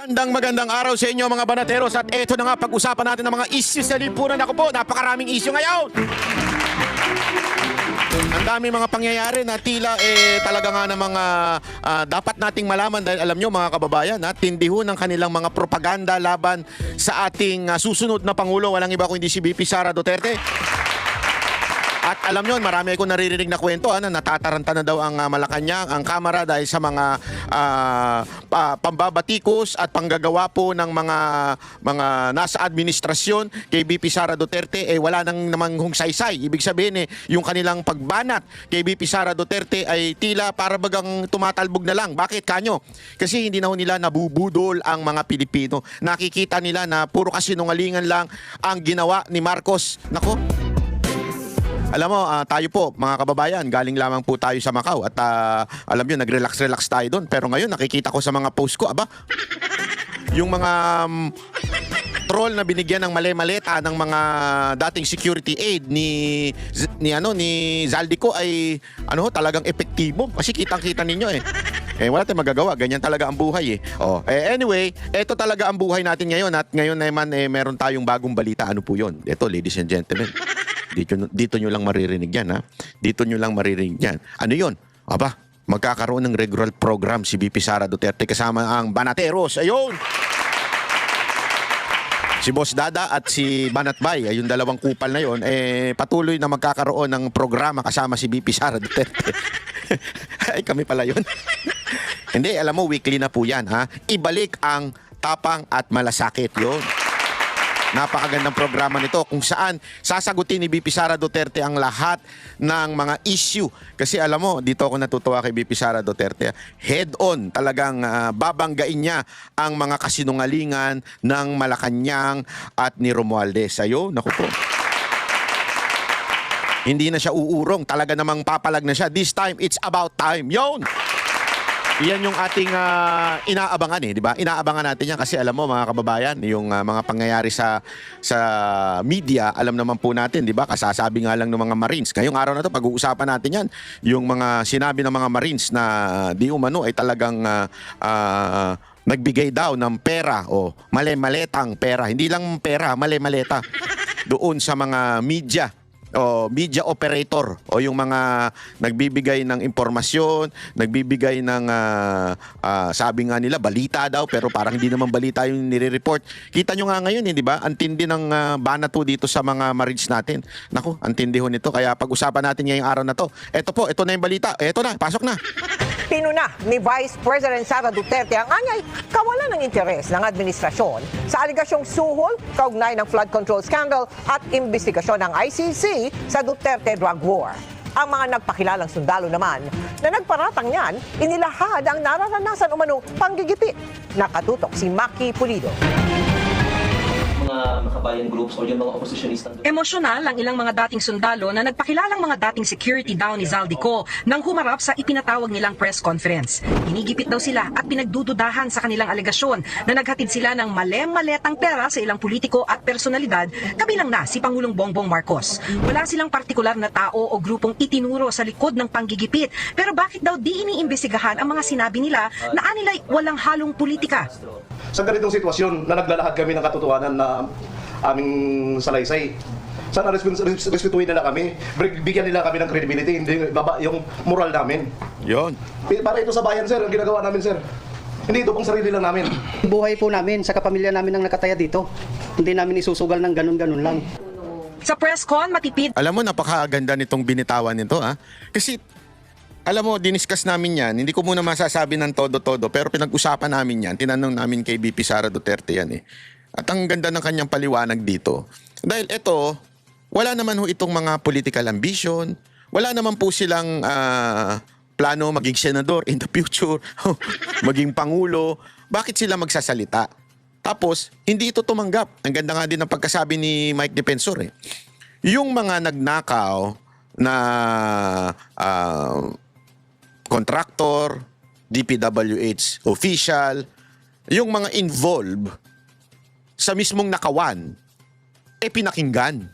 Magandang araw sa inyo mga banateros at eto na nga pag-usapan natin ng mga issues sa lipunan. Ako po, napakaraming issue ngayon. Ang dami mga pangyayari na tila talaga nga ng mga dapat nating malaman dahil alam nyo mga kababayan, tindi ho ng kanilang mga propaganda laban sa ating susunod na Pangulo. Walang iba kundi si VP Sara Duterte. At alam nyo, marami akong naririnig na kwento na natataranta na daw ang Malacanang, ang Kamara dahil sa mga pambabatikos at panggagawa po ng mga nasa administrasyon kay VP Sara Duterte, wala nang namang hungsaysay. Ibig sabihin yung kanilang pagbanat kay VP Sara Duterte ay tila para bagang tumatalbog na lang. Bakit kanyo? Kasi hindi na ho nila nabubudol ang mga Pilipino. Nakikita nila na puro kasinungalingan lang ang ginawa ni Marcos. Nako, alam mo, tayo po, mga kababayan, galing lamang po tayo sa Macau at alam nyo, nag-relax-relax tayo doon. Pero ngayon, nakikita ko sa mga post ko, yung mga troll na binigyan ng mali-maleta ng mga dating security aid ni Zaldico ay talagang epektibo. Kasi kitang-kita ninyo wala tayong magagawa. Ganyan talaga ang buhay anyway, ito talaga ang buhay natin ngayon. At ngayon naman meron tayong bagong balita. Ano po yun? Ito, ladies and gentlemen. Dito nyo lang maririnig yan, Dito nyo lang maririnig yan. Ano yun? Magkakaroon ng regular program si VP Sara Duterte kasama ang Banateros. Ayun! Si Boss Dada at si Banatbay, yung dalawang kupal na yun, patuloy na magkakaroon ng programa kasama si VP Sara Duterte. Ay, kami pala yun. Hindi, alam mo, weekly na po yan, Ibalik ang tapang at malasakit yun. Napakagandang programa nito kung saan sasagutin ni VP Sara Duterte ang lahat ng mga issue. Kasi alam mo, dito ako natutuwa kay VP Sara Duterte. Head-on, talagang babanggain niya ang mga kasinungalingan ng Malacanang at ni Romualdez. Ayo, naku po. Hindi na siya uurong. Talaga namang papalag na siya. This time, it's about time. Yon! Iyan yung ating inaabangan di ba? Inaabangan natin yan kasi alam mo mga kababayan, yung mga pangyayari sa media, alam naman po natin, di ba? Kasasabi nga lang ng mga Marines. Ngayong araw na to, pag-uusapan natin yan. Yung mga sinabi ng mga Marines na di umano ay talagang nagbigay daw ng pera o mali-maletang pera. Hindi lang pera, mali-maleta doon sa mga media o media operator o yung mga nagbibigay ng impormasyon, nagbibigay ng sabi nga nila balita daw pero parang hindi naman balita yung nire-report. Kita nyo nga ngayon di ba? Ang tindi ng banat po dito sa mga Marines natin. Naku, ang tindi ho nito. Kaya pag-usapan natin ngayong araw na to. Ito na yung balita. Ito na, pasok na. Pinuna ni Vice President Sara Duterte ang anyay kawalan ng interes ng administrasyon sa aligasyong suhol kaugnay ng flood control scandal at investigasyon ng ICC sa Duterte drug war. Ang mga nagpakilalang sundalo naman na nagparatang niyan, inilahad ang nararanasan umanong panggigipit. Nakatutok si Maki Pulido. Mga makabayan groups o yung mga oppositionistang doon. Emosyonal ang ilang mga dating sundalo na nagpakilalang mga dating security daw ni Zaldico nang humarap sa ipinatawag nilang press conference. Hinigipit daw sila at pinagdududahan sa kanilang alegasyon na naghatid sila ng mali-maletang pera sa ilang politiko at personalidad, kabilang na si Pangulong Bongbong Marcos. Wala silang partikular na tao o grupong itinuro sa likod ng panggigipit, pero bakit daw di iniimbestigahan ang mga sinabi nila na anilay walang halong politika? Sa ganitong sitwasyon na naglalahad kami ng katotohanan na aming salaysay, sana respetuhin nila kami, bigyan nila kami ng credibility, hindi baba yung moral namin. Yon. Para ito sa bayan, sir, ang ginagawa namin, sir. Hindi ito pang sarili lang namin. Buhay po namin sa kapamilya namin ang nakataya dito. Hindi namin isusugal ng ganun-ganun lang. Sa press con, matipid. Alam mo, napakaganda nitong binitawan nito Kasi alam mo, diniscuss namin yan. Hindi ko muna masasabi ng todo-todo, pero pinag-usapan namin yan. Tinanong namin kay VP Sara Duterte yan At ang ganda ng kanyang paliwanag dito. Dahil ito, wala naman ho itong mga political ambition. Wala naman po silang plano maging senador in the future, maging pangulo. Bakit sila magsasalita? Tapos, hindi ito tumanggap. Ang ganda nga din ng pagkasabi ni Mike Defensor Yung mga nagnakaw na contractor, DPWH official, yung mga involved sa mismong nakawan, pinakinggan.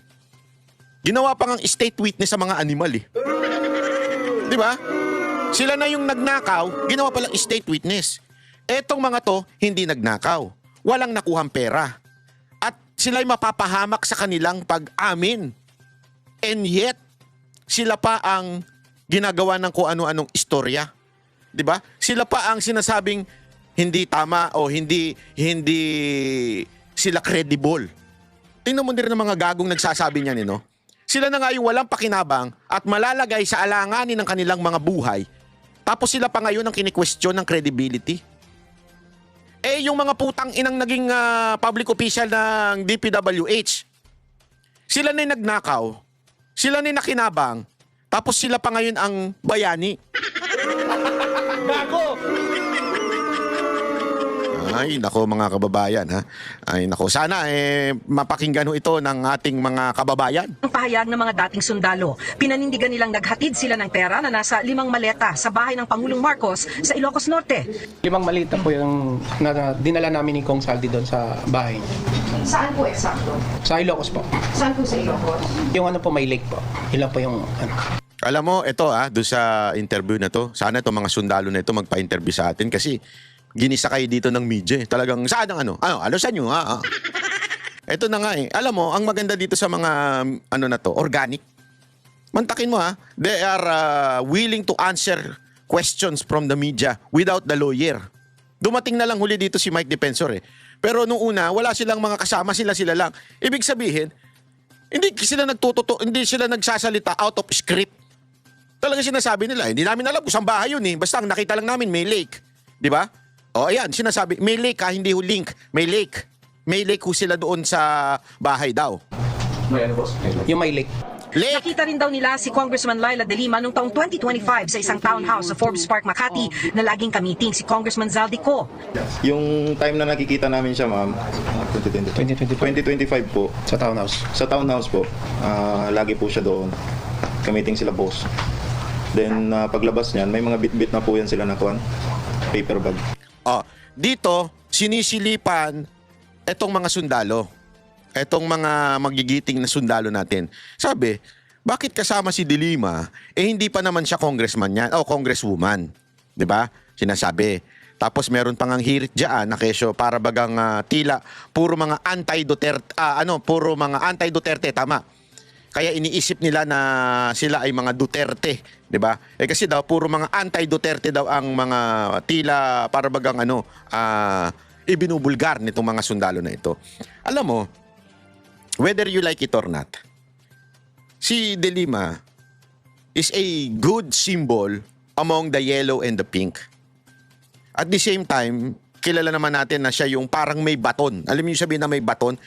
Ginawa pa ngang state witness sa mga animal Di ba? Sila na yung nagnakaw, ginawa palang state witness. Etong mga to, hindi nagnakaw. Walang nakuhang pera. At sila'y mapapahamak sa kanilang pag-amin. And yet, sila pa ang ginagawa ng kung ano-anong istorya. 'Di ba? Sila pa ang sinasabing hindi tama o hindi sila credible. Tingnan mo din ng mga gagong nagsasabi niyan, no? Sila na nga yung walang pakinabang at malalagay sa alanganin ng kanilang mga buhay. Tapos sila pa ngayon ang kini-question ng credibility. Eh yung mga putang inang naging public official ng DPWH, sila na yung nagnakaw, sila na yung nakinabang, tapos sila pa ngayon ang bayani. Gago! Ay, nako mga kababayan, ha? Ay, nako. Sana mapakinggan ho ito ng ating mga kababayan. Ang pahayag ng mga dating sundalo, pinanindigan nilang naghatid sila ng pera na nasa 5 maleta sa bahay ng Pangulong Marcos sa Ilocos Norte. 5 malita po yung dinala namin ni Kong Saldi doon sa bahay niya. Saan po eksakto? Sa Ilocos po. Saan po sa Ilocos? Yung ano po, may lake po. Yun lang po yung ano. Alam mo, ito doon sa interview na to, sana itong mga sundalo na ito magpa-interview sa atin kasi ginisa kayo dito ng media. Talagang saan ang ano? Alasan nyo, ha? Ito na nga Alam mo, ang maganda dito sa mga ano na to, organic. Mantakin mo, ha? They are willing to answer questions from the media without the lawyer. Dumating na lang huli dito si Mike Defensor Pero nung una, wala silang mga kasama, sila lang. Ibig sabihin, hindi sila nagsasalita out of script. Talaga sinasabi nila, hindi namin alam kung saan bahay yun Basta ang nakita lang namin, may lake. Di ba? O ayan, sinasabi, may lake hindi ho link. May lake. May lake ho sila doon sa bahay daw. May ano, boss? Yung may lake. Lake! Nakita rin daw nila si Congressman Laila De Lima noong taong 2025 sa isang townhouse sa Forbes Park, Makati na laging kamiting si Congressman Zaldico. Yung time na nakikita namin siya, ma'am, 2025 po, Sa townhouse. sa townhouse po, lagi po siya doon. Kamiting sila boss. Then, paglabas niyan, may mga bit-bit na po yan sila na paper bag. Dito, sinisilipan etong mga sundalo. Etong mga magigiting na sundalo natin. Sabi, bakit kasama si De Lima, hindi pa naman siya congressman yan, o congresswoman. 'Di ba? Sinasabi. Tapos meron pang ang hirit diyan na kesyo para bagang tila puro mga anti-Duterte, puro mga anti-Duterte, tama. Kaya iniisip nila na sila ay mga Duterte, 'di ba? Kasi daw puro mga anti-Duterte daw ang mga tila para bagang ibinubulgar nitong mga sundalo na ito. Alam mo, whether you like it or not, si De Lima is a good symbol among the yellow and the pink. At the same time, kilala naman natin na siya yung parang may baton. Alam mo yung sabihin na may baton?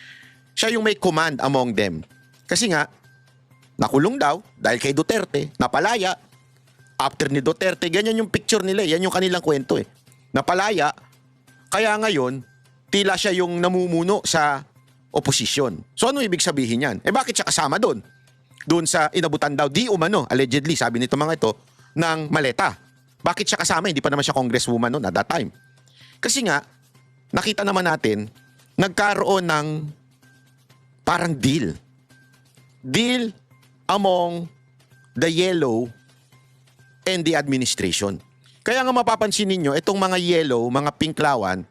Siya yung may command among them. Kasi nga, nakulong daw dahil kay Duterte, napalaya. After ni Duterte, ganyan yung picture nila. Yan yung kanilang kwento Napalaya, kaya ngayon, tila siya yung namumuno sa oposisyon. So ano ibig sabihin yan? Bakit siya kasama doon? Doon sa inabutan daw, di umano, allegedly, sabi nito mga ito, ng maleta. Bakit siya kasama? Hindi pa naman siya congresswoman noon at that time. Kasi nga, nakita naman natin, nagkaroon ng parang deal. Deal among the yellow and the administration. Kaya nga mapapansin ninyo, itong mga yellow, mga pinklawan,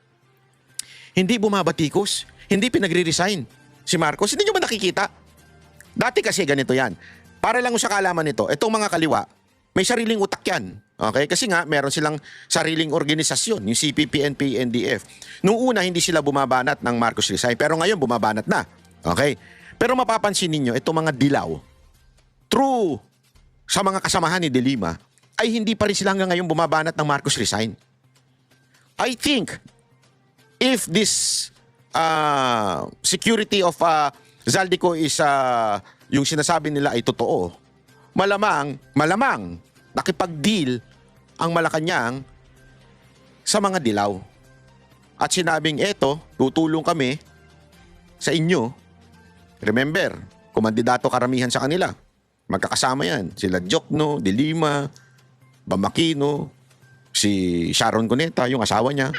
hindi bumabatikos, hindi pinagre-resign si Marcos. Hindi nyo ba nakikita? Dati kasi ganito yan. Para lang sa kaalaman nito, itong mga kaliwa, may sariling utak yan. Okay? Kasi nga, meron silang sariling organisasyon, yung CPP, NP, NDF. Noong una, hindi sila bumabanat ng Marcos resign, pero ngayon bumabanat na. Okay? Pero mapapansin ninyo, itong mga dilaw, true sa mga kasamahan ni De Lima, ay hindi pa rin sila hanggang ngayon bumabanat ng Marcos resign. I think, if this security of Zaldico is yung sinasabi nila ay totoo, malamang nakipag-deal ang Malacanang sa mga dilaw. At sinabing, eto, tutulong kami sa inyo. Remember, kumandidato karamihan sa kanila. Magkakasama yan. Sila Jokno, De Lima, Bamakino, si Sharon Cuneta, yung asawa niya.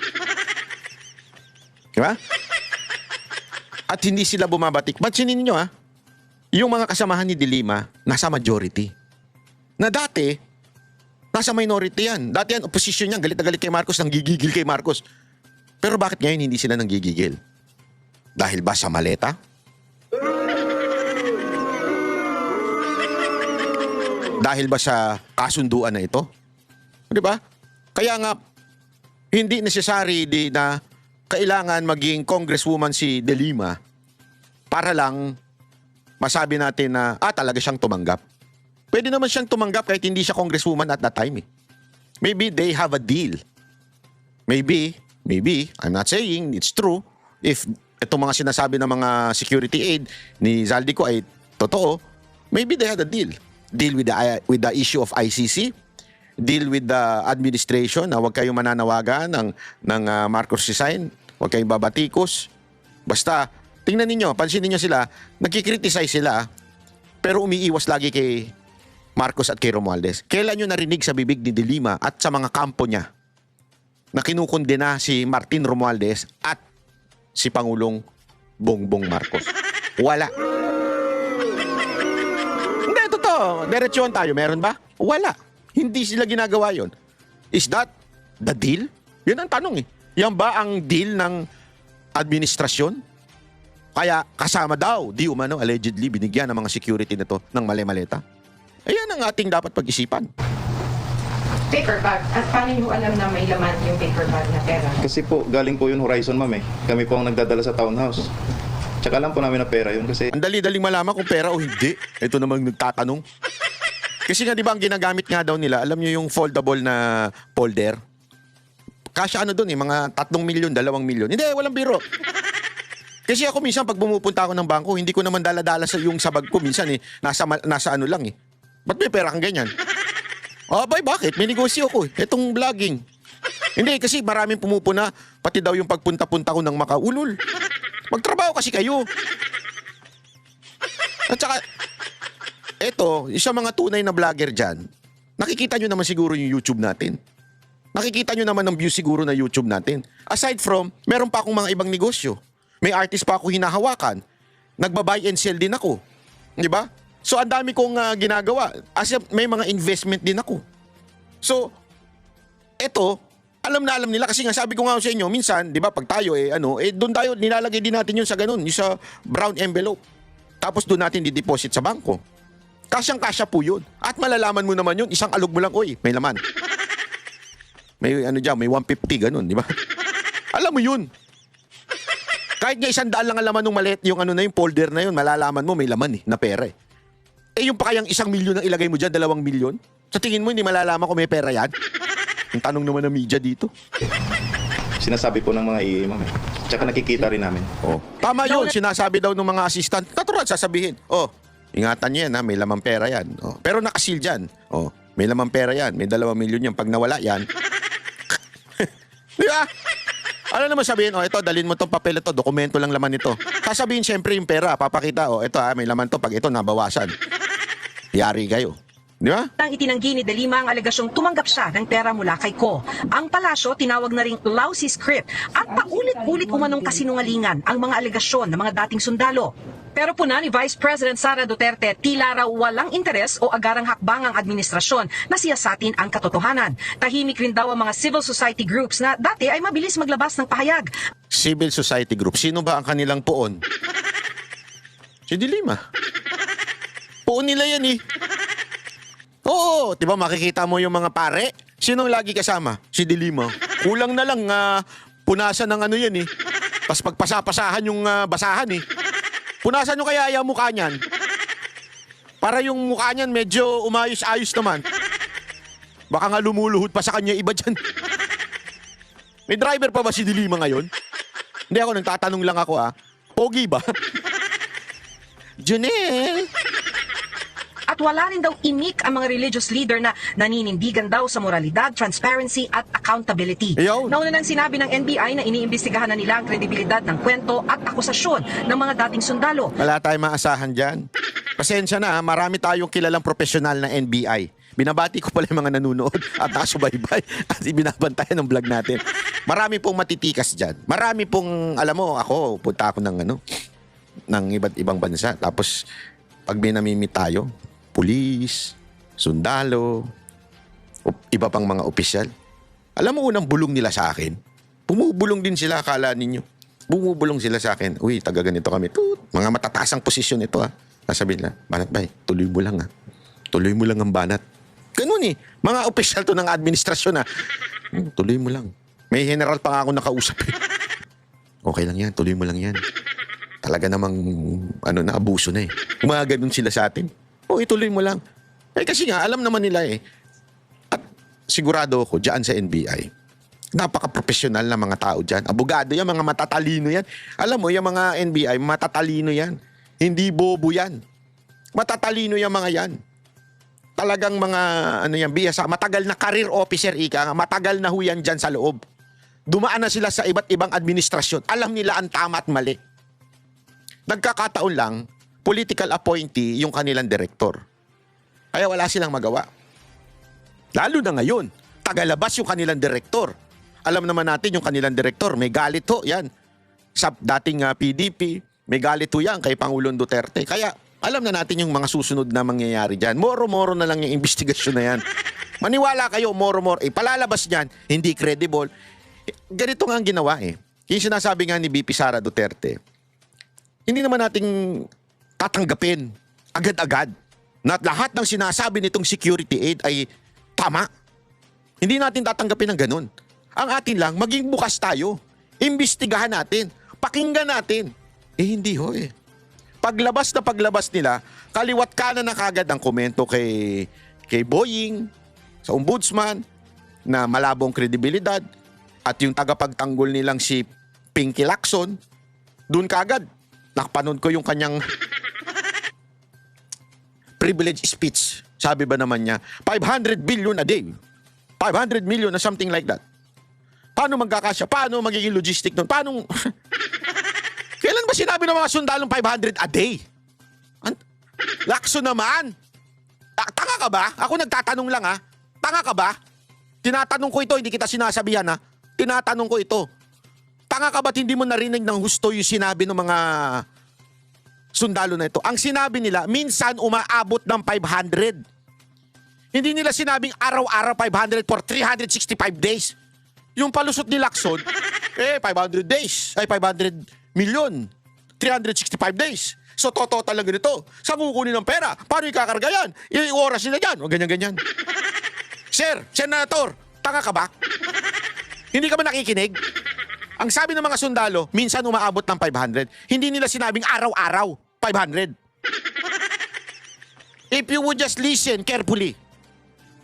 Diba? At hindi sila bumabatik. Pansinin niyo yung mga kasamahan ni De Lima nasa majority. Na dati, Nasa minority yan. Dati yan, opposition yan. Galit na galit kay Marcos, nanggigigil kay Marcos. Pero bakit ngayon hindi sila nanggigigil? Dahil ba sa maleta? Dahil ba sa kasunduan na ito? Di ba? Kaya nga, hindi necessary na kailangan maging congresswoman si De Lima para lang masabi natin na talaga siyang tumanggap. Pwede naman siyang tumanggap kahit hindi siya congresswoman at that time. Maybe they have a deal. Maybe, I'm not saying it's true. If itong mga sinasabi ng mga security aid ni Zaldico ay totoo, maybe they had a deal. Deal with the issue of ICC, deal with the administration na huwag kayong mananawagan ng Marcos resign, huwag kayong babatikos. Basta, tingnan ninyo, pansinin niyo sila, nagkikriticize sila, pero umiiwas lagi kay Marcos at kay Romualdez. Kailan nyo narinig sa bibig ni De Lima at sa mga kampo niya na kinukundena si Martin Romualdez at si Pangulong Bongbong Marcos? Wala. Hindi, totoo. Diretsuhan tayo. Meron ba? Wala. Hindi sila ginagawa yon. Is that the deal? Yun ang tanong eh. Yan ba ang deal ng administrasyon? Kaya kasama daw, di umano, allegedly, binigyan ng mga security na to ng mali-maleta. Ayan ang ating dapat pag-isipan. Paper bag. At paano nyo alam na may laman yung paper bag na pera? Kasi po, galing po yun Horizon, ma'am eh. Kami po ang nagdadala sa townhouse. Tsaka alam po namin na pera yun kasi... Ang dali-daling malaman kung pera o hindi. Ito namang nagtatanong. Kasi nga di ba ang ginagamit nga daw nila, alam nyo yung foldable na folder? Kasya ano doon eh, mga 3 milyon, 2 milyon. Hindi, walang biro. Kasi ako minsan pag bumupunta ako ng bangko, hindi ko naman dala-dala sa yung sabag ko minsan eh. Nasa ano lang eh. Ba't may pera kang ganyan? Bakit? May negosyo ko eh. Itong vlogging. Hindi, kasi maraming pumupuna. Pati daw yung pagpunta-punta ko ng makaulol. Magtrabaho kasi kayo. At saka, eto, isang mga tunay na vlogger dyan, nakikita nyo naman siguro yung YouTube natin. Nakikita nyo naman ng view siguro na YouTube natin. Aside from, meron pa akong mga ibang negosyo. May artist pa ako hinahawakan. Nagba-buy and sell din ako. Di ba? So, ang dami kong ginagawa. As may mga investment din ako. So, eto, alam na alam nila. Kasi nga, sabi ko nga sa inyo, minsan, di ba, pag tayo, doon tayo, nilalagay din natin yun sa ganun, yung sa brown envelope. Tapos doon natin di-deposit sa bangko. Kasyang-kasya po yun. At malalaman mo naman yun, isang alog mo lang, may laman. May may 150, ganun, di ba? Alam mo yun. Kahit nga 100 lang ang laman ng maliit, yung yung folder na yun, malalaman mo may laman na pera eh. Yung pa kayang 1 milyon ang ilagay mo dyan, 2 milyon? Sa tingin mo, hindi malalaman kung may pera yan? Ang tanong naman ng media dito. Sinasabi po ng mga EA, ma'am eh. Tsaka nakikita rin namin. Tama yun, sinasabi daw ng mga assistant. Natural, sasabihin, ingatan nyo yan ha, may lamang pera yan. Pero nakasil dyan. May lamang pera yan, may 2 milyon yan. Pag nawala yan, di ba? Ano naman sabihin, ito, dalhin mo itong papel ito, dokumento lang laman ito. Sasabihin siyempre yung pera, papakita, ito may laman to, pag ito nabawasan. Yari kayo. Di ba? Nang itinanggi ni De Lima ang alegasyong tumanggap siya ng pera mula kay Ko. Ang palasyo tinawag na ring lousy script at paulit-ulit umanong kasinungalingan ang mga alegasyon ng mga dating sundalo. Pero puna ni Vice President Sara Duterte, tila raw walang interes o agarang hakbang ang administrasyon na siyasatin ang katotohanan. Tahimik rin daw ang mga civil society groups na dati ay mabilis maglabas ng pahayag. Civil society group, sino ba ang kanilang poon? Si De Lima. Poon nila yan eh. Oo, diba makikita mo yung mga pare? Sinong lagi kasama? Si De Lima. Kulang na lang punasan ng yan eh. Pas pagpasa-pasahan yung basahan eh. Punasan nyo kaya yung mukha niyan. Para yung mukha niyan medyo umayos-ayos naman. Baka nga lumuluhod pa sa kanya iba dyan. May driver pa ba si De Lima ngayon? Hindi ako, nagtatanong lang ako Pogi ba? Junel! At wala rin daw imik ang mga religious leader na naninindigan daw sa moralidad, transparency at accountability. Ayaw. Nauna nang sinabi ng NBI na iniimbestigahan na nila ang kredibilidad ng kwento at akusasyon ng mga dating sundalo. Wala tayong maasahan dyan. Pasensya na marami tayong kilalang profesional na NBI. Binabati ko pala yung mga nanunood at nakasubaybay at ibinabantayan ng vlog natin. Marami pong matitikas dyan. Marami pong, alam mo, ako, punta ako ng iba't ibang bansa. Tapos, pag may namimit tayo, pulis, sundalo, iba pang mga opisyal. Alam mo, unang bulong nila sa akin, bumubulong din sila, akala ninyo. Bumubulong sila sa akin, uy, taga ganito kami. Tut, mga matataasang posisyon ito ha. Sasabihin nila, Banat Bay, tuloy mo lang ha. Tuloy mo lang ang banat. Ganun eh. Mga opisyal to ng administrasyon ha. Tuloy mo lang. May general pa nga ako nakausap eh. Okay lang yan, tuloy mo lang yan. Talaga namang, na, abuso na eh. Mga ganun sila sa atin. O, ituloy mo lang. Eh kasi nga, alam naman nila eh. At sigurado ako, dyan sa NBI, napaka-professional na mga tao dyan. Abogado yan, mga matatalino yan. Alam mo, yung mga NBI, matatalino yan. Hindi bobo yan. Matatalino yung mga yan. Talagang mga, biyasa, matagal na career officer, matagal na huyan dyan sa loob. Dumaan na sila sa iba't ibang administrasyon. Alam nila ang tama at mali. Nagkakataon lang, political appointee yung kanilang direktor. Kaya wala silang magawa. Lalo na ngayon, tagalabas yung kanilang direktor. Alam naman natin yung kanilang direktor, may galit ho, yan. Sa dating PDP, may galit ho yan kay Pangulong Duterte. Kaya alam na natin yung mga susunod na mangyayari dyan. Moro-moro na lang yung investigasyon na yan. Maniwala kayo, moro-moro. Palalabas niyan, hindi credible. Ganito nga ang ginawa eh. Yung sinasabi nga ni BP Sara Duterte, hindi naman nating tatanggapin agad-agad na lahat ng sinasabi nitong security aid ay tama. Hindi natin tatanggapin ng ganun. Ang atin lang, maging bukas tayo. Imbestigahan natin. Pakinggan natin. Hindi ho eh. Paglabas nila, kaliwat kanan na kagad ang komento kay Boying, sa ombudsman, na malabong kredibilidad, at yung tagapagtanggol nilang si Pinky Lacson, dun kagad, nakapanood ko yung kanyang privilege speech. Sabi ba naman niya, 500 billion a day. 500 million na something like that. Paano magkakasya? Paano magiging logistic nun? Paano? Kailan ba sinabi ng mga sundalong 500 a day? Lacson naman. Tanga ka ba? Ako nagtatanong lang ha. Tanga ka ba? Tinatanong ko ito, hindi kita sinasabihan ha. Tinatanong ko ito. Tanga ka ba't hindi mo narinig ng husto yung sinabi ng mga sundalo na ito? Ang sinabi nila, minsan umaabot ng 500. Hindi nila sinabing araw-araw 500 for 365 days. Yung palusot ni Lacson, 500 days. Ay, 500 million. 365 days. So, total lang ganito. Saan kukunin ng pera? Paano ikakarga yan? Yung oras nila dyan. O ganyan-ganyan. Sir, Senator, tanga ka ba? Hindi ka ba nakikinig? Ang sabi ng mga sundalo, minsan umaabot ng 500. Hindi nila sinabing araw-araw 500. If you would just listen carefully,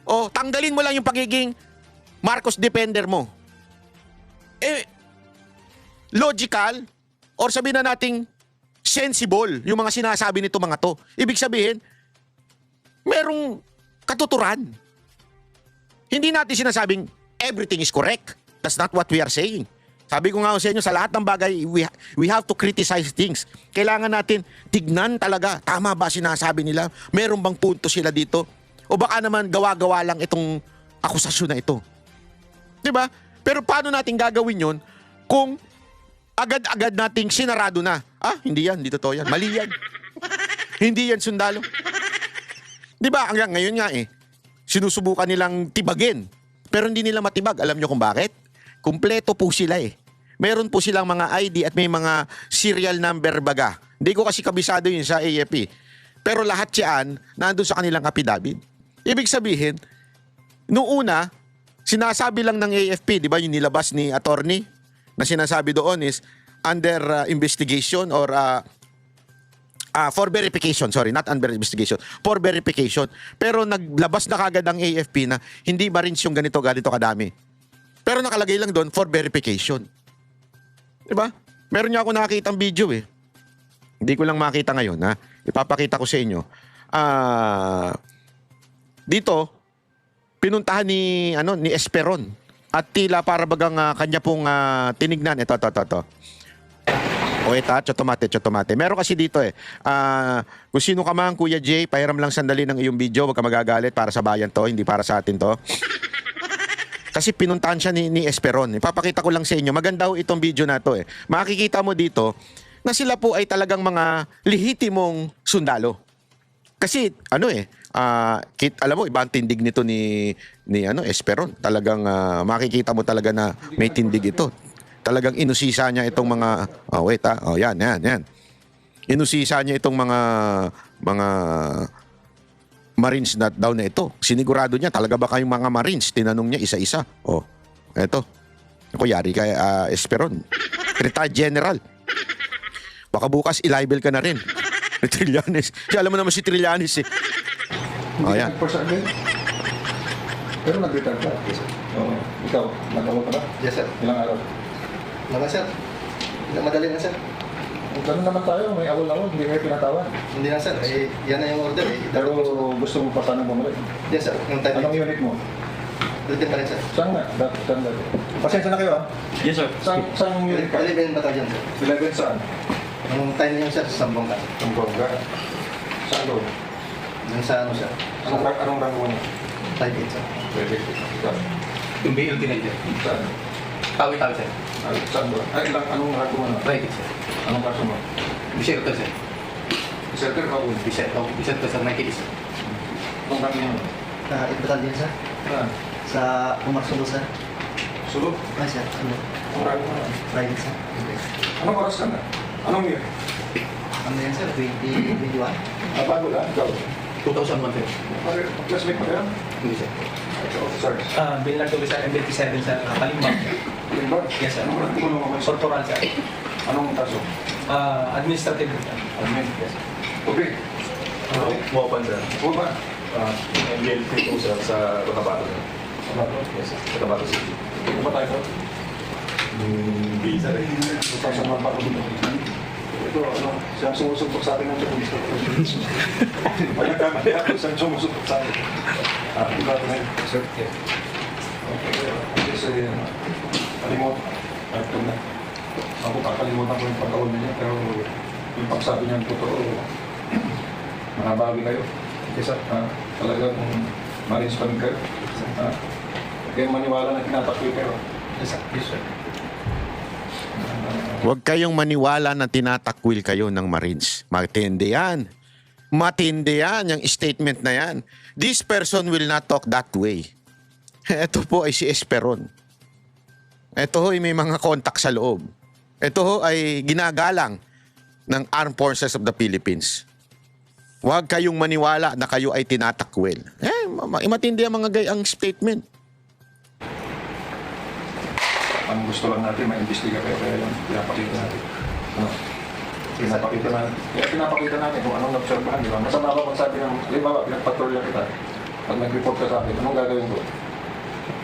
tanggalin mo lang yung pagiging Marcos defender mo. Logical, or sabihin na nating sensible yung mga sinasabi nito mga to. Ibig sabihin, merong katuturan. Hindi natin sinasabing everything is correct. That's not what we are saying. Sabi ko nga sa inyo, sa lahat ng bagay, we have to criticize things. Kailangan natin tignan talaga, tama ba sinasabi nila? Meron bang punto sila dito? O baka naman gawa-gawa lang itong akusasyon na ito. Diba? Pero paano natin gagawin yon kung agad-agad nating sinarado na? Hindi yan, hindi totoo yan. Mali yan. Hindi yan sundalo. Diba? Hanggang ngayon nga sinusubukan nilang tibagin. Pero hindi nila matibag. Alam nyo kung bakit? Kumpleto po sila Meron po silang mga ID at may mga serial number baga. Hindi ko kasi kabisado yun sa AFP. Pero lahat yan, nandun sa kanilang affidavit. Ibig sabihin, noong una, sinasabi lang ng AFP, di ba yung nilabas ni attorney, na sinasabi doon is under investigation or for verification. Sorry, not under investigation. For verification. Pero naglabas na kagad ang AFP na hindi ba rin yung ganito kadami. Pero nakalagay lang doon for verification. Diba? Meron niya ako nakakitang video Hindi ko lang makita ngayon ha. Ipapakita ko sa inyo. Dito, pinuntahan ni Esperon. At tila para bagang kanya pong tinignan. Ito. Chotomate. Meron kasi dito kung sino ka man, Kuya Jay, pahiram lang sandali ng iyong video. Huwag ka magagalit, para sa bayan to, hindi para sa atin to. Kasi pinuntahan siya ni Esperon. Ipapakita ko lang sa inyo. Maganda ho itong video na to Makikita mo dito na sila po ay talagang mga lehitimong sundalo. Kasi alam mo, iba ang tindig nito ni Esperon. Talagang makikita mo talaga na may tindig ito. Talagang inusisa niya itong mga yan. Inusisa niya itong mga Marines na daw na ito. Sinigurado niya, talaga ba kayong mga Marines? Tinanong niya isa-isa. Eto. Ako, yari kay Esperon. Retired General. Baka bukas i-libel ka na rin. Trillanes. Kasi alam mo naman si Trillanes eh. Yan. Pero nag-return ka. Oo. Ikaw, nag-awal ka ba? Yes, sir. Ilang araw? Naman, sir. Madali na, sir. Ganun naman tayo, may awal-awal, hindi kayo pinatawad. Hindi na, sir. Yan na yung order. Pero gusto mo pa sana bumalik. Yes, sir. Anong unit mo? Ulitin pa rin, sir. Saan nga? Saan dati? Pasensya na kayo, Yes, sir. Saan yung unit ka? 11 batalyon, sir. 11 saan? Ang time niyo, sir, sa Sambonga. Sambonga. Saan doon? Yung sa ano, sir? Anong rango niya? Type 8, sir. Yung BLT na dyan? Saan? Tawi-tawi, sir. Saan doon? Anong rango mo na? Type 8, sir. Anong kaso mo? Biserto, sir. Iserter ka ulit. Biserto, sir. Nakikita, sir. Anong rango niya? Batalyon, sir. Saan? Sa Umarsulo, sir. Sulog? Ay, sir. Ano? Anong rango mo na? Private, sir. Anong oras ka na? Anong year? Ano yan, sir? 2021? Bago lang, ikaw. 2001, sir. Classmate mo kaya? Hindi, sir. Sir. Bilang tuloy sa M27 sa Kalimbang. Limbar? Yes, sir. Anong rango mo naman? Sortoral, sir. Anong kaso? Administrative. Admin? Yes. Okay. Muapan sir. Oo ba? MBLP po sir sa Cotabato sir. Yes, sir. Cotabato City. Ano ba tayo? Visa rin. Saan man pa ako dito? Ito, siyang sumusubok sa akin ng tulis. Pagkakamali ako, siyang sumusubok sa akin. Diba ito na yun? Sir? Yes. Okay. Kasi, kalimot. Ito na. Ako kakalimutan ko yung pag-awal niya, pero yung pagsabi niya totoo, makabawi kayo. Kasi talagang Marines pa rin kayo. Kaya maniwala na tinatakwi kayo. Yes, sir. Huwag kayong maniwala na tinatakwil kayo ng Marines. Matindi yan. Matindi yan, yung statement na yan. This person will not talk that way. Ito po ay si Esperon. Ito ho ay may mga kontak sa loob. Ito ho ay ginagalang ng Armed Forces of the Philippines. Huwag kayong maniwala na kayo ay tinatakwil. Matindi ang mga gayang statement. Ang gusto lang natin, ma-investiga kayo, kaya lang pinapakita natin. Pinapakita natin kung anong na-observahan, di ba? Masama ba magsabi ng, halimbawa, pinagpatrolya kita. Pag nag-report ka sa akin, anong gagawin ko?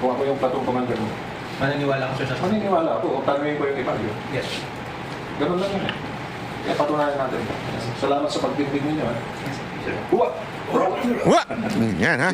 Kung ako yung platong commander mo. Maniniwala ko, sir, sa Maniniwala ako, o tanungin ko yung iba, yun. Yes. Ganun lang yun. Kaya patunayan natin. Salamat sa pagtindig ninyo. Huwag! Wa! Yan ha.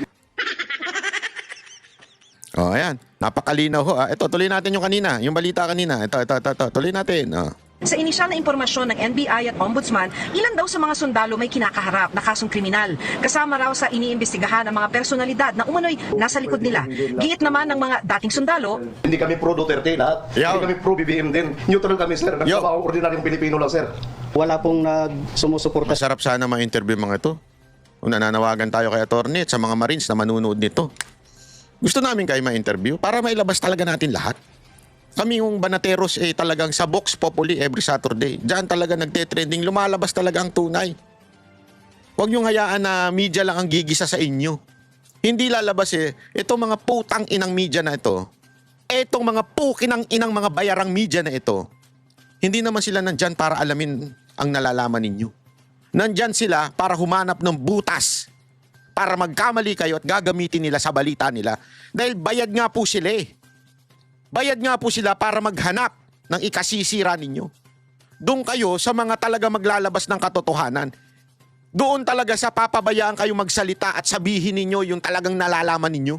Ayan. Napakalinaw ho. Ito, tuloy natin yung kanina. Yung balita kanina. Ito. Tuloy natin. Sa inisyal na impormasyon ng NBI at Ombudsman, ilan daw sa mga sundalo may kinakaharap na kasong kriminal. Kasama raw sa iniimbestigahan ang mga personalidad na umano'y nasa likod nila. Giit naman ng mga dating sundalo. Hindi kami pro Duterte lahat. Yaw. Hindi kami pro BBM din. Neutral kami, sir. Nagtrabaho ordinaryong Pilipino lang, sir. Wala pong sumusuporta. Masarap sana ma-interview mga ito. Kung nananawagan tayo kay attorney at sa mga Marines na manunood nito. Gusto namin kayo ma-interview para mailabas talaga natin lahat. Kami yung Banateros talagang sa Vox Populi every Saturday. Diyan talaga nagte-trending. Lumalabas talaga ang tunay. Huwag niyong hayaan na media lang ang gigisa sa inyo. Hindi lalabas itong mga putang inang media na ito, itong mga pukinang inang mga bayarang media na ito, hindi naman sila nandyan para alamin ang nalalaman ninyo. Nandyan sila para humanap ng butas. Para magkamali kayo at gagamitin nila sa balita nila. Dahil bayad nga po sila Bayad nga po sila para maghanap ng ikasisira ninyo. Doon kayo sa mga talaga maglalabas ng katotohanan. Doon talaga sa papabayaan kayo magsalita at sabihin ninyo yung talagang nalalaman ninyo.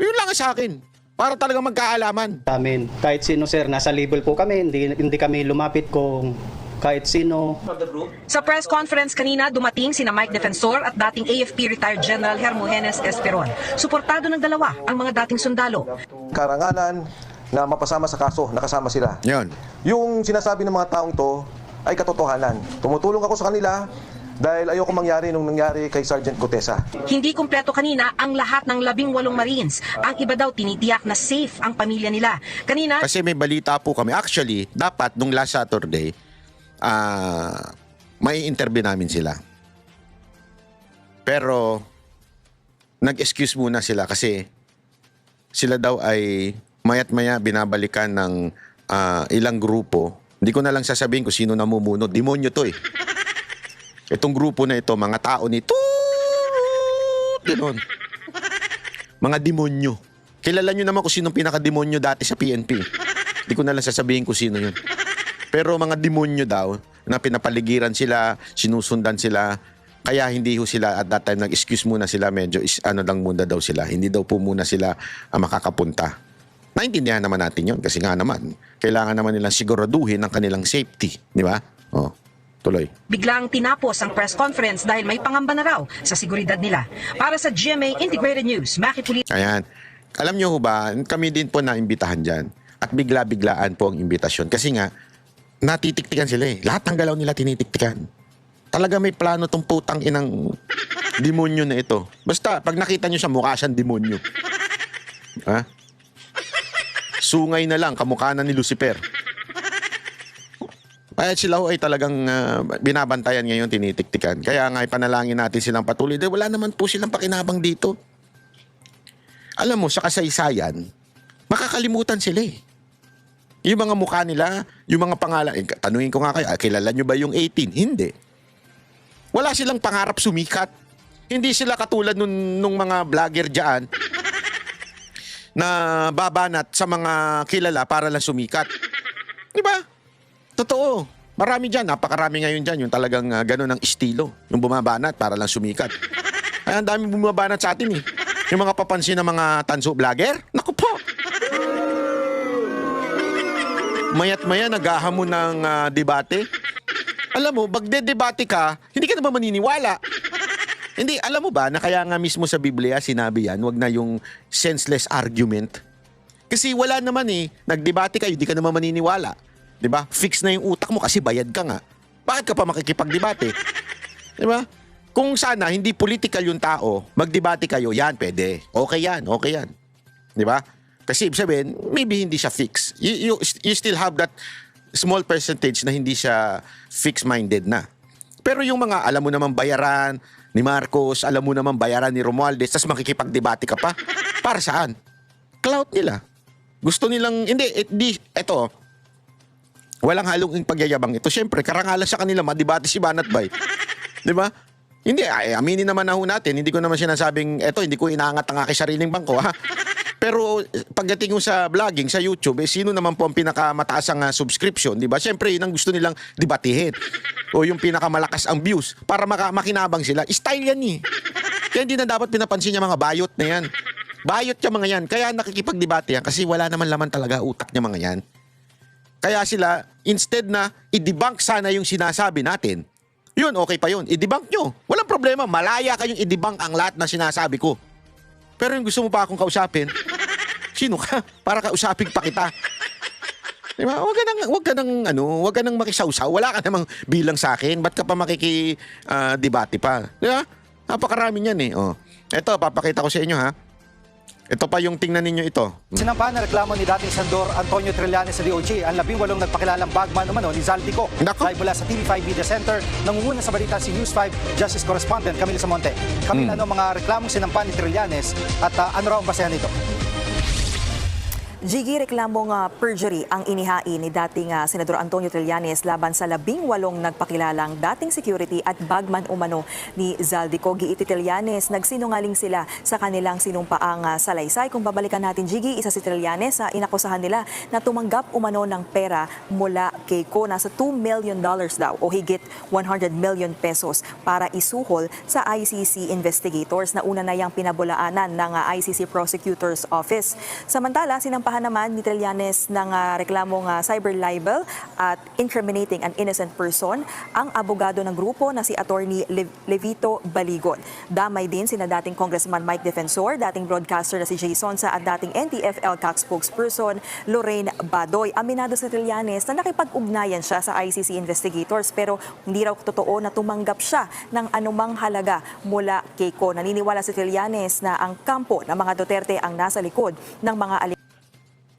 Yun lang sa akin. Para talaga magkaalaman. Amin. Kahit sino, sir, nasa label po kami. Hindi kami lumapit kung kahit sino. Sa press conference kanina, dumating sina Mike Defensor at dating AFP retired General Hermogenes Esperon. Suportado ng dalawa ang mga dating sundalo. Karangalan na mapasama sa kaso, nakasama sila. Yun. Yung sinasabi ng mga taong to ay katotohanan. Tumutulong ako sa kanila Dahil ayoko mangyari nung nangyari kay Sergeant Cotesa. Hindi kumpleto kanina ang lahat ng 18 Marines. Ang iba daw tinitiyak na safe ang pamilya nila. Kanina, Kasi may balita po kami. Actually, dapat nung last Saturday, may interview namin sila. Pero, nag-excuse muna sila kasi sila daw ay mayat maya binabalikan ng ilang grupo. Hindi ko na lang sasabihin kung sino namumuno. Demonyo to eh. Itong grupo na ito, mga tao nito, gano'n. Mga demonyo. Kilala nyo naman kung sinong pinaka-demonyo dati sa PNP. Hindi ko na lang sasabihin kung sino yun. Pero mga demonyo daw, na pinapaligiran sila, sinusundan sila, kaya hindi ho sila at that time nag-excuse muna sila, medyo lang muna daw sila. Hindi daw po muna sila makakapunta. Naintindihan naman natin yun kasi nga naman, kailangan naman nilang siguraduhin ang kanilang safety. Di ba? Oh, tuloy. biglang tinapos ang press conference dahil may pangamba na raw sa seguridad nila. Para sa GMA Integrated News, Maki Pulit. Ayan. Alam nyo ho ba, kami din po naimbitahan dyan. At bigla-biglaan po ang imbitasyon. Kasi nga, natitiktikan sila eh. Lahat ng galaw nila tinitiktikan. Talaga may plano tong putang inang demonyo na ito. Basta, pag nakita nyo siya, mukha siyang demonyo. Ha? Sungay na lang, kamukha na ni Lucifer. Kaya sila ho ay talagang binabantayan ngayon, tinitiktikan. Kaya nga ipanalangin natin silang patuloy. Dahil wala naman po silang pakinabang dito. Alam mo, sa kasaysayan, makakalimutan sila eh. Yung mga mukha nila, yung mga pangalan, tanungin ko nga kayo, kilala nyo ba yung 18? Hindi. Wala silang pangarap sumikat. Hindi sila katulad nung mga vlogger dyan na babanat sa mga kilala para lang sumikat. Di ba? Totoo. Marami dyan, napakarami ngayon dyan, yung talagang gano'n ang estilo. Yung bumabanat para lang sumikat. Ay, ang dami bumabanat sa atin eh. Yung mga papansin ng mga tanso vlogger, naku po. Mayat-maya naghahamon ng debate. Alam mo, magde-debate ka, hindi ka naman maniniwala. Hindi, alam mo ba na kaya nga mismo sa Biblia sinabi yan, wag na yung senseless argument. Kasi wala naman eh, nagdebate kayo, hindi ka naman maniniwala. 'Di ba? Fix na yung utak mo kasi bayad ka nga. Bakit ka pa makikipagdebate? 'Di ba? Kung sana hindi political yung tao, magdebate kayo, yan pwede. Okay yan, okay yan. 'Di ba? Kasi ibig sabihin, maybe hindi siya fix. You still have that small percentage na hindi siya fixed-minded na. Pero yung mga alam mo naman bayaran ni Marcos, alam mo naman bayaran ni Romualdez, tas makikipagdebate ka pa, para saan? Clout nila. Gusto nilang, eto, walang halong pagyayabang ito. Siyempre, karangalan sa kanila, madebate si Banat Bay. Di ba? Hindi, aminin naman na ho natin, hindi ko naman sinasabing, eto, hindi ko inaangat ang aking sariling bangko, ha? Pero pagdating mo sa vlogging, sa YouTube, sino naman po ang pinakamataas ang subscription, di ba? Siyempre, yun ang gusto nilang debatihin. O yung pinakamalakas ang views para makinabang sila. Style yan eh. Kaya hindi na dapat pinapansin yung mga bayot na yan. Bayot yung mga yan. Kaya nakikipagdebate yan kasi wala naman laman talaga utak niya mga yan. Kaya sila, instead na i-debunk sana yung sinasabi natin, yun, okay pa yun. I-debunk nyo. Walang problema. Malaya kayong i-debunk ang lahat na sinasabi ko. Pero yung gusto mo pa akong kausapin, sino ka? Para kausapin pa kita. Diba? Huwag ka nang makisawsaw. Wala ka namang bilang sa akin. Ba't ka pa makikidebate pa? Diba? Napakarami niyan eh. Oh. Ito, papakita ko sa inyo ha. Ito pa yung tingnan ninyo ito. Sinampahan na reklamo ni dating Sandor Antonio Trillanes sa DOJ ang 18 nagpakilalang bagman umano ni Zaldico. Live mula sa TV5 Media Center, nangunguna sa balita si News 5 Justice Correspondent Camila Samonte. Camila, ano mga reklamong sinampahan ni Trillanes at ano raw ang basehan nito? Jiggy, reklamong perjury ang inihain ni dating Senador Antonio Trillanes laban sa 18 nagpakilalang dating security at bagman umano ni Zaldico. Giiti Trillanes, nagsinungaling sila sa kanilang sinumpaang salaysay. Kung babalikan natin, Jiggy, isa si Trillanes, inakusahan nila na tumanggap umano ng pera mula kay Ko. Nasa $2 million daw o higit 100 million pesos para isuhol sa ICC investigators na una na yang pinabulaanan ng ICC Prosecutor's Office. Samantala, sinampahan Sinampahan naman ni Trillanes ng reklamong cyber libel at incriminating an innocent person ang abogado ng grupo na si Attorney Levito Baligon. Damay din sina dating Congressman Mike Defensor, dating broadcaster na si Jay Sonsa at dating NTF-ELCAC spokesperson Lorraine Badoy. Aminado si Trillanes na nakipag-ugnayan siya sa ICC investigators pero hindi raw totoo na tumanggap siya ng anumang halaga mula kay Ko. Naniniwala si Trillanes na ang kampo ng mga Duterte ang nasa likod ng mga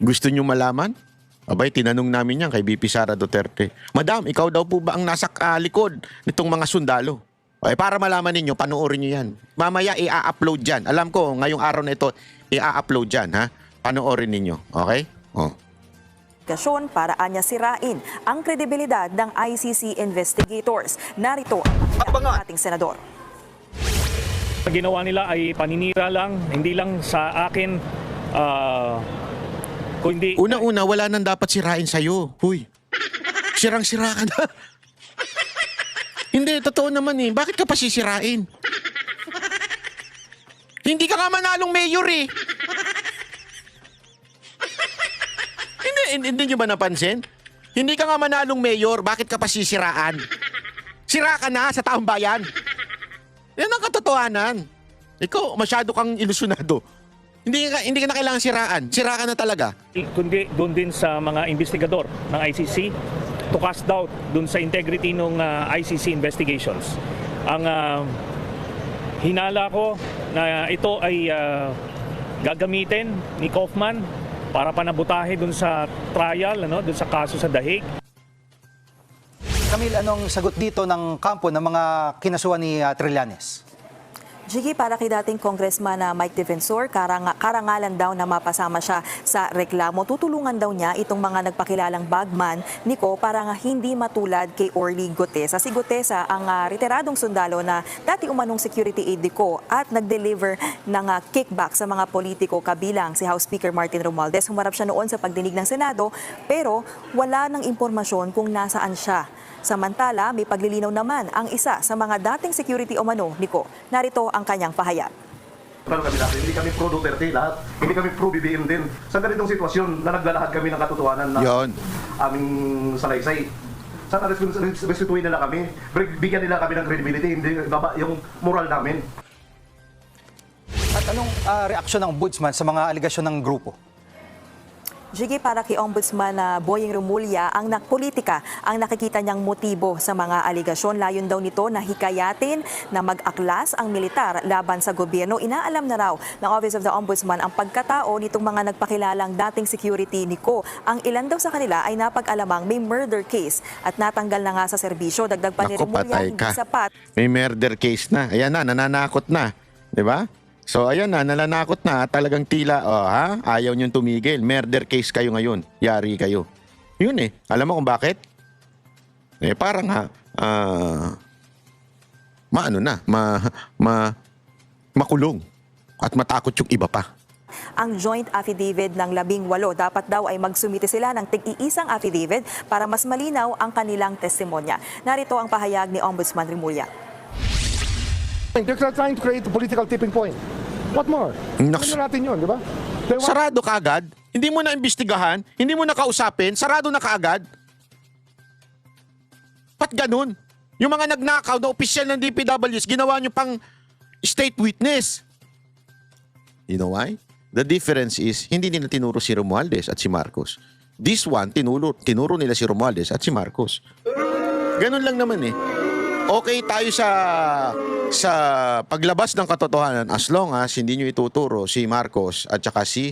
Gusto nyo malaman? Abay, tinanong namin yan kay BP Sara Duterte. Madam, ikaw daw po ba ang nasa likod nitong mga sundalo? Ay, para malaman ninyo, panoorin nyo yan. Mamaya i-upload dyan. Alam ko, ngayong araw na ito, i-upload dyan, ha? Panoorin ninyo, okay? Oh. Para anya sirain ang kredibilidad ng ICC investigators. Narito ang ating senador. Ang ginawa nila ay paninira lang, hindi lang sa akin, kundi... Una-una, wala nang dapat sirain sa'yo. Huy, sirang-sira ka na. Hindi, totoo naman eh. Bakit ka pa sisirain? Hindi ka nga manalong mayor eh. Hindi nyo ba napansin? Hindi ka nga manalong mayor, bakit ka pa sisiraan? Sira ka na sa taong bayan. Yan ang katotohanan. Ikaw, masyado kang ilusyonado. Hindi ka na kailangan siraan. Sira ka na talaga. Kundi doon din sa mga investigador ng ICC to cast doubt doon sa integrity ng ICC investigations. Ang hinala ko na ito ay gagamitin ni Kaufman para panabutahe doon sa trial, doon sa kaso sa The Hague. Camille, anong sagot dito ng kampo ng mga kinasuhan ni Trillanes? Jiggy, para kay dating Congressman Mike Defensor, karangalan daw na mapasama siya sa reklamo. Tutulungan daw niya itong mga nagpakilalang bagman ni Ko para nga hindi matulad kay Orly Gutesa. Si Gutesa ang retiradong sundalo na dati umanong security aide ni Ko at nag-deliver ng kickback sa mga politiko kabilang si House Speaker Martin Romualdez. Humarap siya noon sa pagdinig ng Senado pero wala ng impormasyon kung nasaan siya. Samantala, may paglilinaw naman ang isa sa mga dating security umano ni Ko. Narito ang kanyang pahayag. Pero kami lahat, hindi kami pro Duterte lahat, hindi kami pro BBM din. Sa ganitong sitwasyon na naglalahad kami ng katotohanan na aming salaysay. Sana restituin nila kami, bigyan nila kami ng credibility, hindi baba yung moral namin. At anong reaksyon ng ombudsman sa mga aligasyon ng grupo? Jiggy, para kay Ombudsman Boying Remulla, ang politika ang nakikita niyang motibo sa mga aligasyon. Layon daw nito na hikayatin na mag-aklas ang militar laban sa gobyerno. Inaalam na raw ng Office of the Ombudsman ang pagkatao nitong mga nagpakilalang dating security ni Ko. Ang ilan daw sa kanila ay napag-alamang may murder case at natanggal na nga sa serbisyo. Dagdag pa ni Remulla, hindi sapat. May murder case na. Ayan na, nananakot na. Di ba? So ayan na, nalanakot na, talagang tila, ayaw niyong tumigil. Murder case kayo ngayon, yari kayo. Yun eh, alam mo kung bakit? Eh parang makulong at matakot yung iba pa. Ang joint affidavit ng 18, dapat daw ay magsumite sila ng tig-iisang affidavit para mas malinaw ang kanilang testimonya. Narito ang pahayag ni Ombudsman Remulla. They're trying to create a political tipping point. What more? Ano natin yun, di ba? Sarado ka agad? Hindi mo na imbestigahan? Hindi mo na kausapin? Sarado na kaagad? Ba't ganun? Yung mga nagnakaw na opisyal ng DPWs, ginawa nyo pang state witness. You know why? The difference is, hindi nila tinuro si Romualdez at si Marcos. This one, tinuro nila si Romualdez at si Marcos. Ganun lang naman eh. Okay tayo sa paglabas ng katotohanan as long as hindi nyo ituturo si Marcos at saka si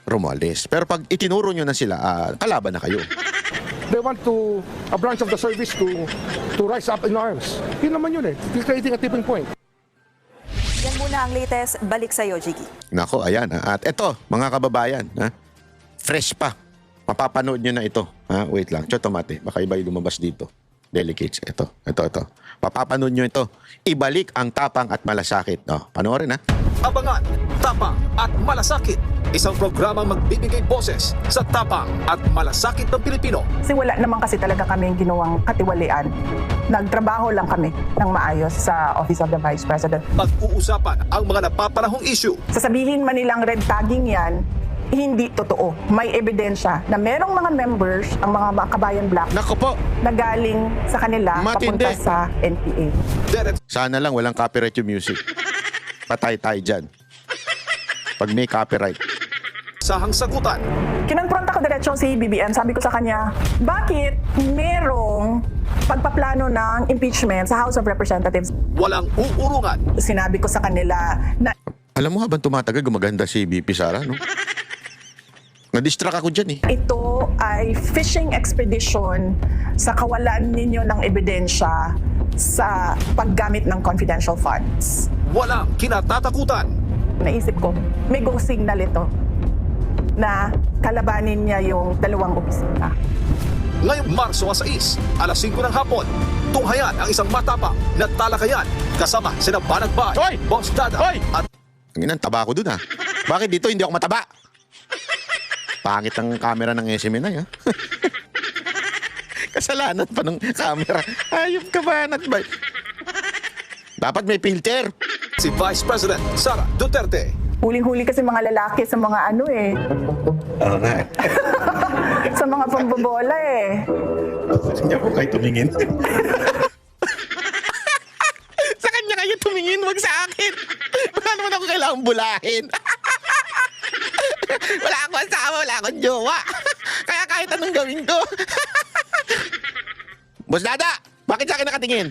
Romualdez. Pero pag itinuro nyo na sila, kalaban na kayo. They want a branch of the service to rise up in arms. Yun naman yun eh. They're creating a tipping point. Yan muna ang latest. Balik sa'yo, Jiggy. Nako, ayan. At eto, mga kababayan, fresh pa. Mapapanood nyo na ito. Wait lang. Chotomate. Baka iba yung lumabas dito. Delicates. Ito. Papapanood nyo ito. Ibalik ang tapang at malasakit. Panoorin ha. Abangan, tapang at malasakit. Isang programang magbibigay boses sa tapang at malasakit ng Pilipino. Kasi wala naman kasi talaga kami ginawang katiwalian. Nagtrabaho lang kami ng maayos sa Office of the Vice President. Pag-uusapan ang mga napapanahong issue. Sasabihin man nilang red tagging yan, hindi totoo. May ebidensya na merong mga members, ang mga Kabayan Black, Nako po. na galing sa kanila Matindi. papunta sa NPA. Sana lang walang copyright yung music. Patay tayo dyan. Pag may copyright. Sahang sagutan. Kinonfront ako diretso si BBM. Sabi ko sa kanya, bakit merong pagpaplano ng impeachment sa House of Representatives? Walang uurungan. Sinabi ko sa kanila na Alam mo, habang tumatagal, gumaganda si BP Sara, no? Na-distract ako dyan, eh. ito ay fishing expedition sa kawalan ninyo ng ebidensya sa paggamit ng confidential funds. Walang kinatatakutan. Naisip ko, may go signal ito na kalabanin niya yung dalawang opisina. Ngayong Marso 6, alas 5 ng hapon, tunghayan ang isang matapang na talakayan kasama sina Banat Bay, Boss Dada at Ang inang taba ko dun, ha? Bakit dito hindi ako mataba? Pangit ang camera ng SMNI, ha? Kasalanan pa ng camera. Ayop ka, Banat Bay. Dapat may filter. si Vice President Sara Duterte. Huling-huli kasi mga lalaki sa mga ano eh. Oo nga. Sa mga pambobola eh. Hindi ako kayo tumingin. Sa kanya kayo tumingin, wag sa akin. Baka naman ako kailangang bulahin. Wala akong asawa, wala akong jowa. Kaya kahit anong gawin ko. Boss Dada, bakit sa akin nakatingin?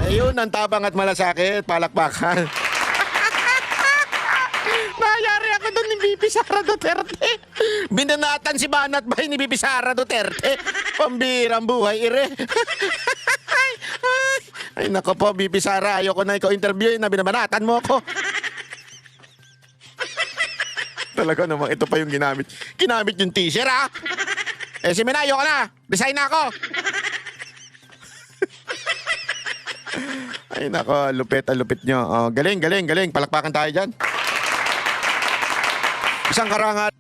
Ayun, ang tabang at malasakit, palakpakan. Nayari ako doon ni Bibi Sara Duterte. Binanatan si Banat Bay ni Bibi Sara Duterte. Pambirang buhay, ire. Ay, nako po, Bibi Sara, ayoko na ikaw interviewin na binabanatan mo ako. Talaga namang ito pa yung ginamit. Ginamit yung t-shirt, ha? Eh, si Mina, ayoko na. Resign na ako. Ay, nako, lupit nyo. Oh, galing. Palakpakan tayo dyan. Isang karangal.